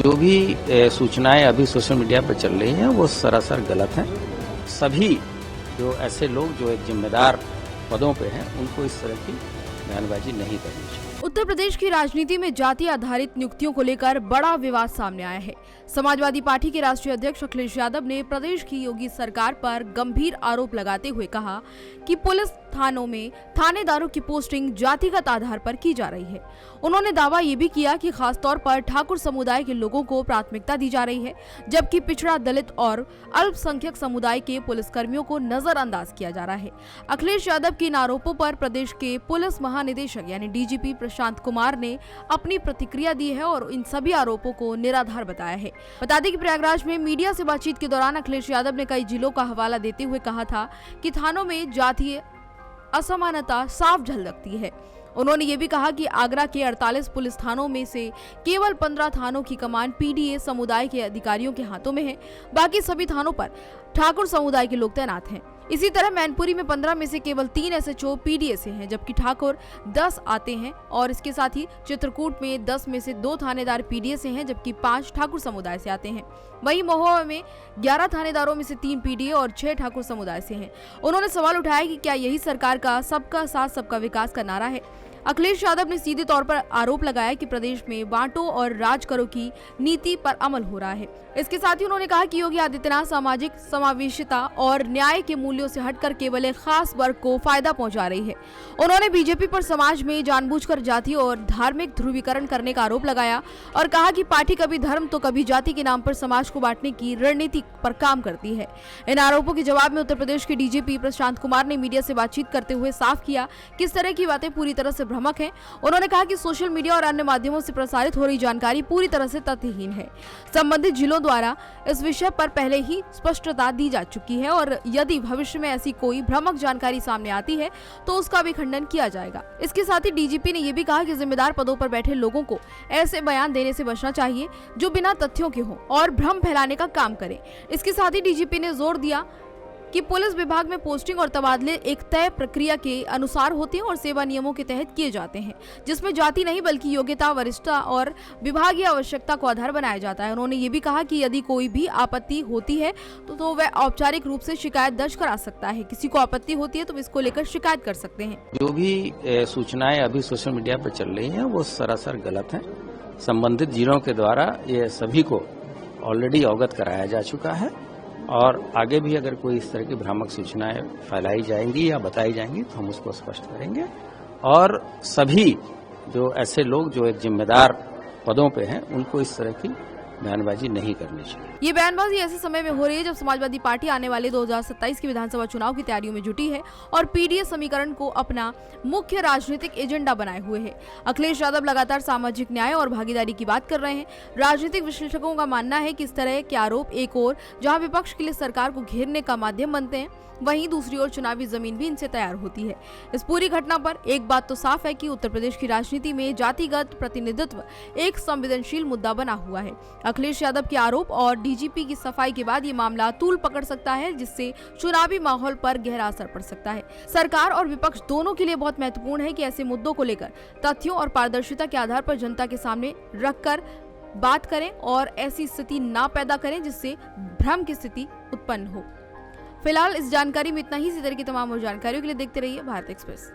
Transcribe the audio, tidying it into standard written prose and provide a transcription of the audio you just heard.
जो भी सूचनाएं अभी सोशल मीडिया पर चल रही हैं वो सरासर गलत हैं। सभी जो ऐसे लोग जो एक जिम्मेदार पदों पे हैं उनको इस तरह की बयानबाजी नहीं करनी चाहिए। उत्तर प्रदेश की राजनीति में जाति आधारित नियुक्तियों को लेकर बड़ा विवाद सामने आया है। समाजवादी पार्टी के राष्ट्रीय अध्यक्ष अखिलेश यादव ने प्रदेश की योगी सरकार पर गंभीर आरोप लगाते हुए कहा कि पुलिस थानों में थानेदारों की पोस्टिंग जातिगत आधार पर की जा रही है। उन्होंने दावा ये भी किया कि खासतौर पर ठाकुर समुदाय के लोगों को प्राथमिकता दी जा रही है, जबकि पिछड़ा, दलित और अल्पसंख्यक समुदाय के पुलिसकर्मियों को नजरअंदाज किया जा रहा है। अखिलेश यादव के इन आरोपों पर प्रदेश के पुलिस महानिदेशक यानी डीजीपी प्रशांत कुमार ने अपनी प्रतिक्रिया दी है और इन सभी आरोपों को निराधार बताया है। बता दें कि प्रयागराज में मीडिया से बातचीत के दौरान अखिलेश यादव ने कई जिलों का हवाला देते हुए कहा था कि थानों में जातीय असमानता साफ झलकती है। उन्होंने ये भी कहा कि आगरा के 48 पुलिस थानों में से केवल 15 थानों की कमान पीडीए समुदाय के अधिकारियों के हाथों में है, बाकी सभी थानों पर ठाकुर समुदाय के लोग तैनात हैं। इसी तरह मैनपुरी में 15 में से केवल 3 एसएचओ पीडीए से हैं, जबकि ठाकुर 10 आते हैं और इसके साथ ही चित्रकूट में 10 में से 2 थानेदार पीडीए से हैं, जबकि 5 ठाकुर समुदाय से आते हैं। वहीं महोबा में 11 थानेदारों में से 3 पीडीए और 6 ठाकुर समुदाय से हैं। उन्होंने सवाल उठाया कि क्या यही सरकार का सबका साथ सबका विकास का नारा है। अखिलेश यादव ने सीधे तौर पर आरोप लगाया कि प्रदेश में बांटो और राज करो की नीति पर अमल हो रहा है। इसके साथ ही उन्होंने कहा कि योगी आदित्यनाथ सामाजिक समावेशिता और न्याय के मूल्यों से हटकर केवल एक खास वर्ग को फायदा पहुंचा रही है। उन्होंने बीजेपी पर समाज में जानबूझकर जाति और धार्मिक ध्रुवीकरण करने का आरोप लगाया और कहा कि पार्टी कभी धर्म तो कभी जाति के नाम पर समाज को बांटने की रणनीति पर काम करती है। इन आरोपों के जवाब में उत्तर प्रदेश के डीजीपी प्रशांत कुमार ने मीडिया से बातचीत करते हुए साफ किया कि इस तरह की बातें पूरी तरह से भ्रामक है। उन्होंने कहा कि सोशल मीडिया और अन्य माध्यमों से प्रसारित हो रही जानकारी पूरी तरह से तथ्यहीन है। संबंधित जिलों द्वारा इस विषय पर पहले ही स्पष्टता दी जा चुकी है और यदि भविष्य में ऐसी कोई भ्रामक जानकारी सामने आती है तो उसका भी खंडन किया जाएगा। इसके साथ ही डीजीपी ने यह भी कहा कि जिम्मेदार पदों पर बैठे लोगों को ऐसे बयान देने से बचना चाहिए जो बिना तथ्यों के हों और भ्रम फैलाने का काम करें। इसके साथ ही डीजीपी ने जोर दिया कि पुलिस विभाग में पोस्टिंग और तबादले एक तय प्रक्रिया के अनुसार होते हैं और सेवा नियमों के तहत किए जाते हैं, जिसमें जाति नहीं बल्कि योग्यता, वरिष्ठता और विभागीय आवश्यकता को आधार बनाया जाता है। उन्होंने ये भी कहा कि यदि कोई भी आपत्ति होती है तो वह औपचारिक रूप से शिकायत दर्ज करा सकता है। किसी को आपत्ति होती है तो इसको लेकर शिकायत कर सकते हैं। जो भी सूचनाएं अभी सोशल मीडिया पर चल रही हैं वो सरासर गलत हैं। संबंधित जिलों के द्वारा ये सभी को ऑलरेडी अवगत कराया जा चुका है और आगे भी अगर कोई इस तरह की भ्रामक सूचनाएं फैलाई जाएंगी या बताई जाएंगी तो हम उसको स्पष्ट करेंगे और सभी जो ऐसे लोग जो एक जिम्मेदार पदों पे हैं उनको इस तरह की बयानबाजी नहीं करनी चाहिए। ये बयानबाजी ऐसे समय में हो रही है जब समाजवादी पार्टी आने वाले 2027 की विधानसभा चुनाव की तैयारियों में जुटी है और पीडीए समीकरण को अपना मुख्य राजनीतिक एजेंडा बनाए हुए है। अखिलेश यादव लगातार सामाजिक न्याय और भागीदारी की बात कर रहे हैं। राजनीतिक विश्लेषकों का मानना है कि इस तरह के आरोप एक ओर जहां विपक्ष के लिए सरकार को घेरने का माध्यम बनते हैं, वहीं दूसरी ओर चुनावी जमीन भी इनसे तैयार होती है। इस पूरी घटना पर एक बात तो साफ है कि उत्तर प्रदेश की राजनीति में जातिगत प्रतिनिधित्व एक संवेदनशील मुद्दा बना हुआ है। अखिलेश यादव के आरोप और डीजीपी की सफाई के बाद ये मामला तूल पकड़ सकता है, जिससे चुनावी माहौल पर गहरा असर पड़ सकता है। सरकार और विपक्ष दोनों के लिए बहुत महत्वपूर्ण है कि ऐसे मुद्दों को लेकर तथ्यों और पारदर्शिता के आधार पर जनता के सामने रखकर बात करें और ऐसी स्थिति ना पैदा करें जिससे भ्रम की स्थिति उत्पन्न हो। फिलहाल इस जानकारी में इतना ही। इसी तरह की तमाम और जानकारियों के लिए देखते रहिए भारत एक्सप्रेस।